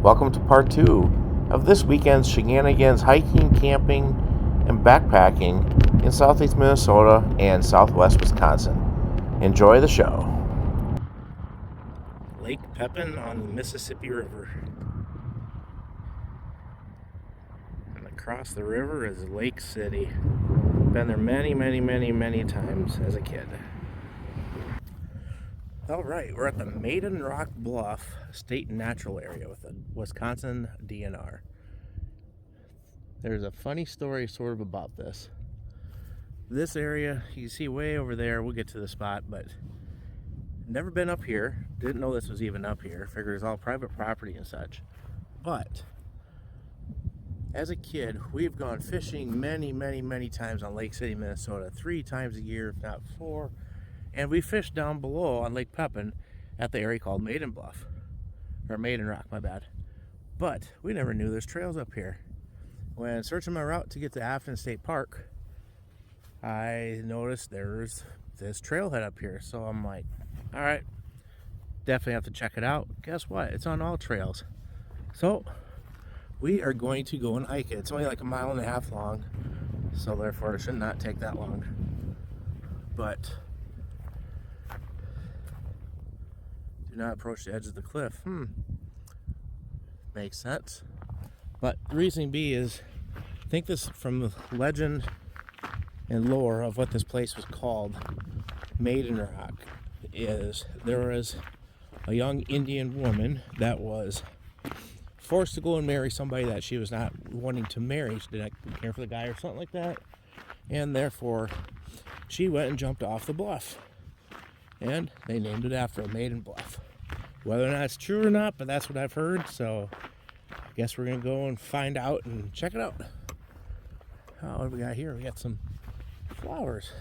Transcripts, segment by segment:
Welcome to part 2 of this weekend's Shenanigans hiking, camping, and backpacking in southeast Minnesota and southwest Wisconsin. Enjoy the show. Lake Pepin on the Mississippi River. And across the river is Lake City. Been there many times as a kid. Alright, we're at the Maiden Bluff State Natural Area with the Wisconsin DNR. There's a funny story sort of about this. This area, you see way over there, we'll get to the spot, but never been up here. Didn't know this was even up here. Figured it's all private property and such. But as a kid, we've gone fishing many times on Lake City, Minnesota. 3 times a year, if not 4. And we fished down below on Lake Pepin at the area called Maiden Bluff. Or Maiden Rock, my bad. But we never knew there's trails up here. When searching my route to get to Afton State Park, I noticed there's this trailhead up here. So I'm like, alright, definitely have to check it out. Guess what? It's on all trails. So we are going to go and hike it. It's only like 1.5 miles long. So therefore it should not take that long. But do not approach the edge of the cliff. Makes sense. But the reason B is, I think this from the legend and lore of what this place was called, Maiden Rock, is there was a young Indian woman that was forced to go and marry somebody that she was not wanting to marry. She didn't care for the guy or something like that. And therefore, she went and jumped off the bluff. And they named it after a Maiden Bluff. Whether or not it's true or not, but that's what I've heard. So I guess we're going to go and find out and check it out. Oh, what do we got here? We got some flowers.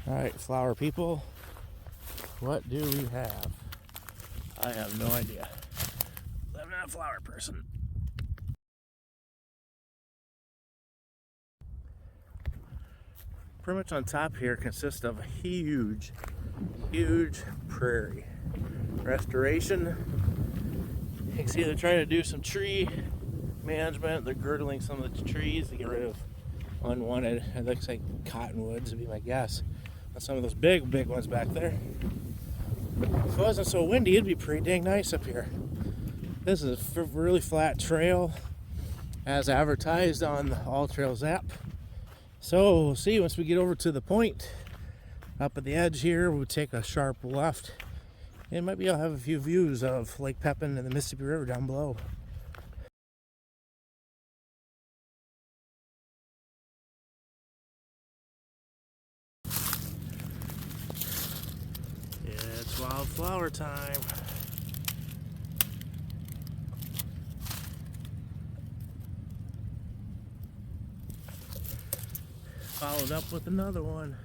Alright, flower people. What do we have? I have no idea. I'm not a flower person. Pretty much on top here consists of a huge prairie. Restoration. You can see they're trying to do some tree management. They're girdling some of the trees to get rid of unwanted, it looks like cottonwoods would be my guess. On some of those big ones back there. If it wasn't so windy, it'd be pretty dang nice up here. This is a really flat trail as advertised on the All Trails app. So we'll see once we get over to the point. Up at the edge here, we'll take a sharp left. And maybe I'll have a few views of Lake Pepin and the Mississippi River down below. Yeah, it's wildflower time. Followed up with another one.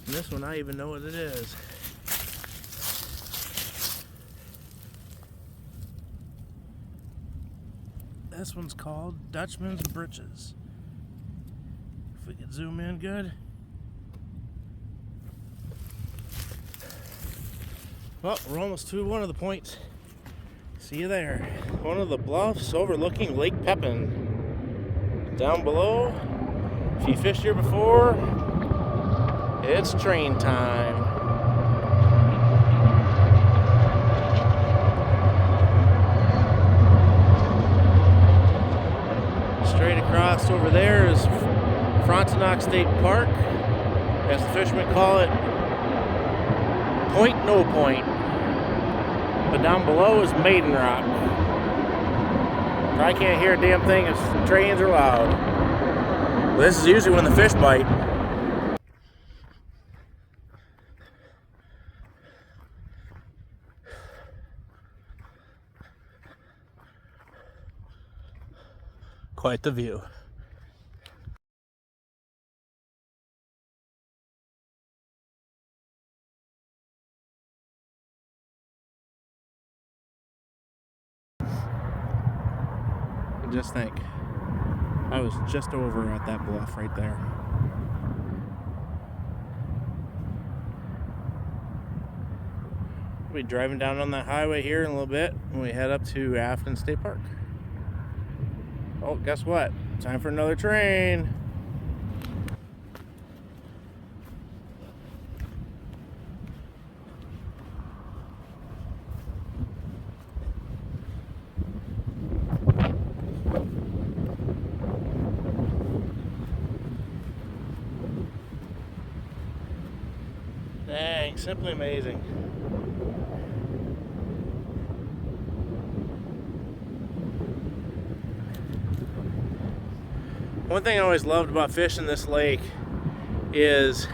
And this one I even know what it is. This one's called Dutchman's Britches. If we could zoom in good. Well, we're almost to one of the points. See you there. One of the bluffs overlooking Lake Pepin. Down below, if you fished here before, it's train time. Straight across over there is Afton State Park, as the fishermen call it, Point No Point. But down below is Maiden Rock. I can't hear a damn thing as the trains are loud. Well, this is usually when the fish bite. Quite the view. And just think, I was just over at that bluff right there. We'll be driving down on that highway here in a little bit when we head up to Afton State Park. Oh, guess what? Time for another train. Dang, simply amazing. One thing I always loved about fishing this lake is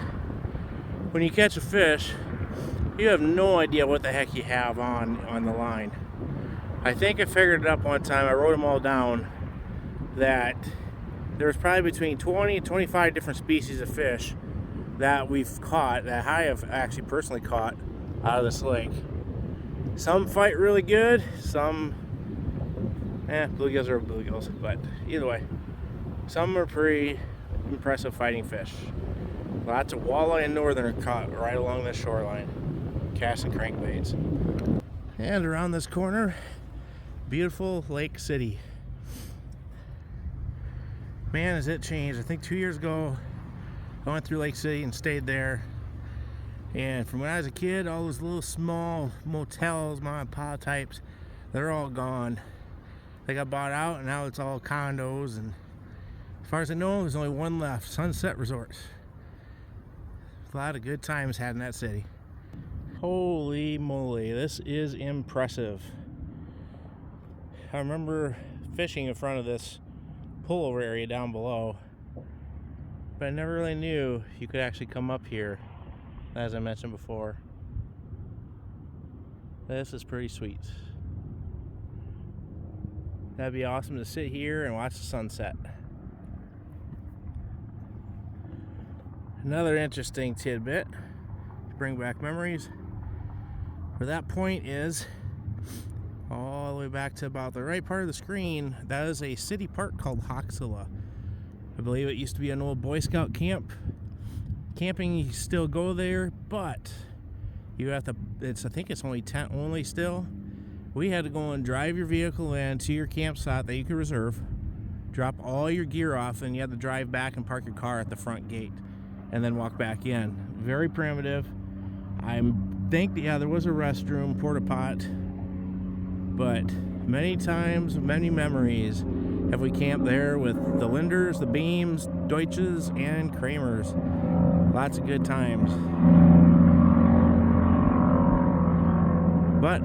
when you catch a fish, you have no idea what the heck you have on the line. I think I figured it up one time. I wrote them all down that there's probably between 20 and 25 different species of fish that we've caught, that I have actually personally caught out of this lake. Some fight really good, some bluegills are bluegills, but either way, some are pretty impressive fighting fish. Lots of walleye and northern are caught right along this shoreline, casting crankbaits. And around this corner, beautiful Lake City. Man, has it changed. I think 2 years ago I went through Lake City and stayed there, and from when I was a kid, all those little small motels, mom and pop types, they're all gone. They got bought out and now it's all condos, and as far as I know, there's only one left, Sunset Resort. A lot of good times had in that city. Holy moly, this is impressive. I remember fishing in front of this pullover area down below, but I never really knew you could actually come up here, as I mentioned before. This is pretty sweet. That'd be awesome to sit here and watch the sunset. Another interesting tidbit to bring back memories. Where that point is, all the way back to about the right part of the screen, that is a city park called Hoxilla. I believe it used to be an old Boy Scout camp. Camping, you still go there, but you have to, I think it's only tent only still. We had to go and drive your vehicle in to your campsite that you could reserve, drop all your gear off, and you had to drive back and park your car at the front gate and then walk back in. Very primitive. I think, yeah, there was a restroom, porta pot, but many times, many memories have we camped there with the Linders, the Beams, Deutsches, and Kramers. Lots of good times. But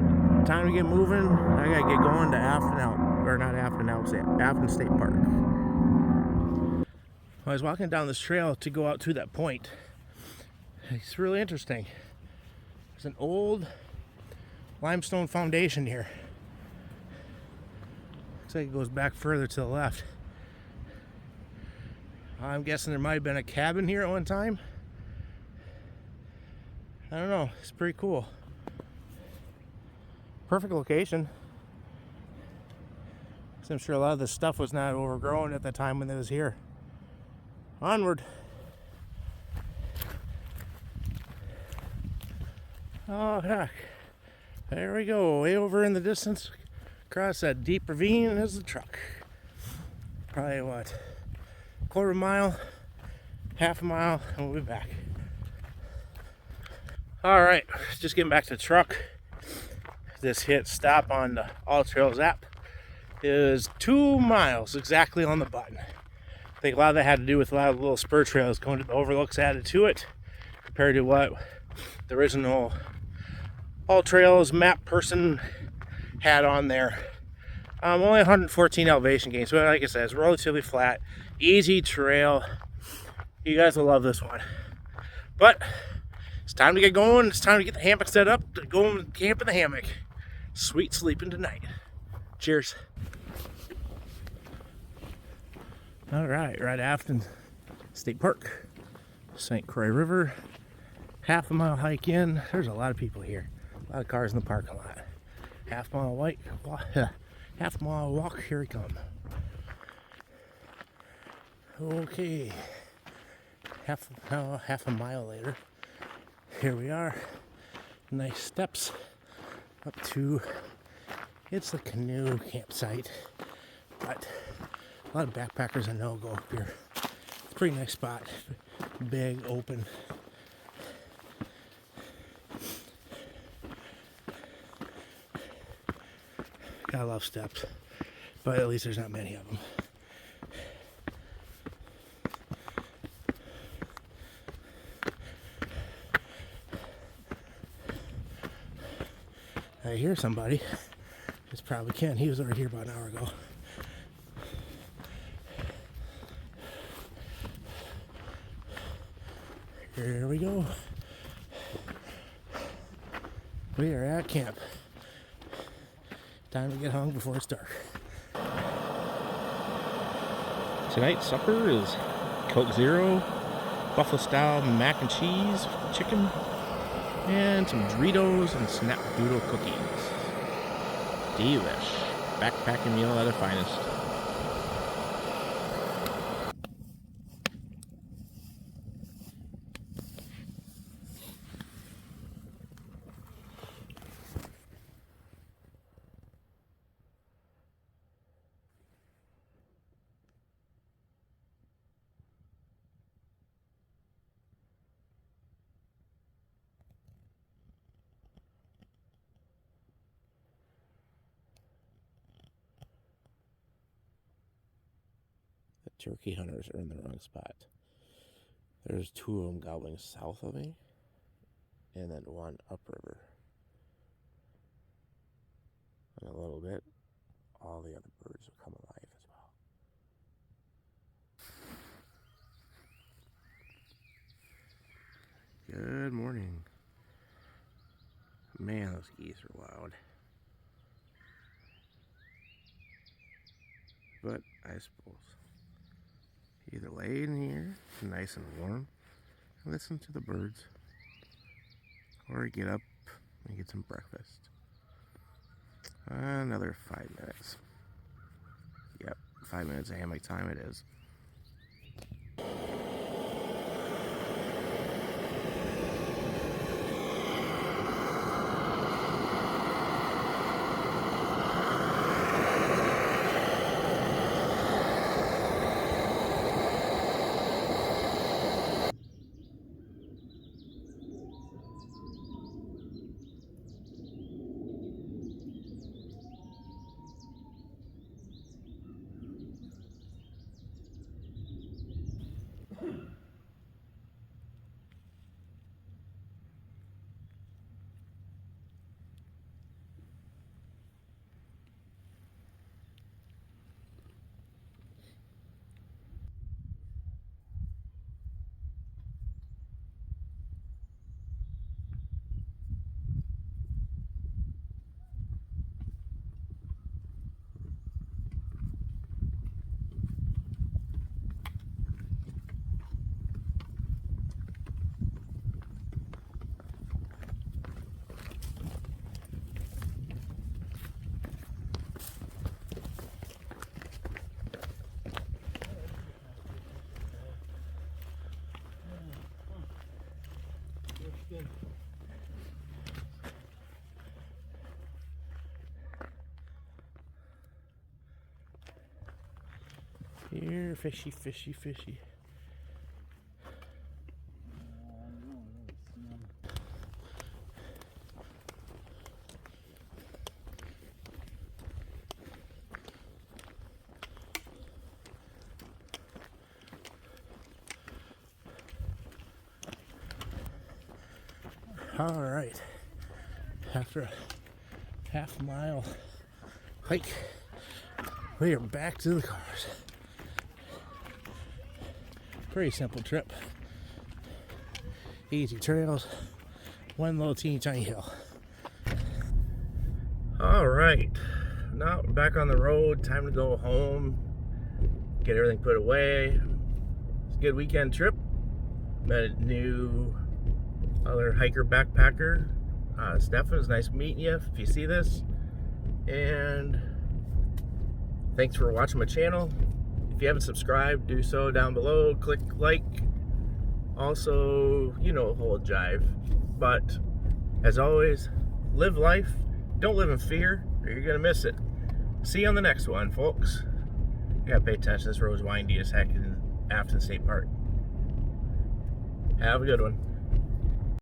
time to get moving. I gotta get going to Afton State Park. I was walking down this trail to go out to that point. It's really interesting. There's an old limestone foundation here. Looks like it goes back further to the left. I'm guessing there might have been a cabin here at one time. I don't know. It's pretty cool. Perfect location. So I'm sure a lot of this stuff was not overgrown at the time when it was here. Onward. Oh heck. There we go. Way over in the distance, across that deep ravine, is the truck. Probably what? Quarter mile, half a mile, and we'll be back. Alright, just getting back to the truck. This hit stop on the All Trails app is 2 miles exactly on the button. I think a lot of that had to do with a lot of little spur trails going to the overlooks added to it compared to what the original All Trails map person had on there. Only 114 elevation gain, so like I said, it's relatively flat, easy trail. You guys will love this one. But it's time to get going. It's time to get the hammock set up to go and camp in the hammock. Sweet sleeping tonight. Cheers. All right, right Afton State Park, St. Croix River, half a mile hike in. There's a lot of people here. A lot of cars in the parking lot. Half mile walk, here we come. Okay, half a mile later, here we are. Nice steps up to, it's a canoe campsite, but a lot of backpackers I know go up here. It's a pretty nice spot, big, open. Gotta love steps, but at least there's not many of them. I hear somebody. It's probably Ken. He was over here about an hour ago. Here we go. We are at camp. Time to get home before it's dark. Tonight's supper is Coke Zero, buffalo style mac and cheese, chicken, and some Doritos and Snapdoodle cookies. Delish. Backpacking meal at its finest. Turkey hunters are in the wrong spot. There's two of them gobbling south of me, and then one upriver. In a little bit, all the other birds will come alive as well. Good morning. Man, those geese are loud. But I suppose either lay in here, nice and warm, and listen to the birds, or get up and get some breakfast. Another 5 minutes. Yep, 5 minutes of hammock time it is. Here, fishy, fishy, fishy. All right, after a half-mile hike, we are back to the cars. Pretty simple trip. Easy trails, one little teeny tiny hill. All right, now back on the road, time to go home, get everything put away. It's a good weekend trip. Met a new other hiker backpacker, Stefan. It's nice meeting you if you see this, and thanks for watching my channel. If you haven't subscribed, do so down below. Click like. Also, you know, whole jive. But as always, live life, Don't live in fear, or you're gonna miss it. See you on the next one, folks. You gotta pay attention. This road's windy as heck in Afton State Park. Have a good one.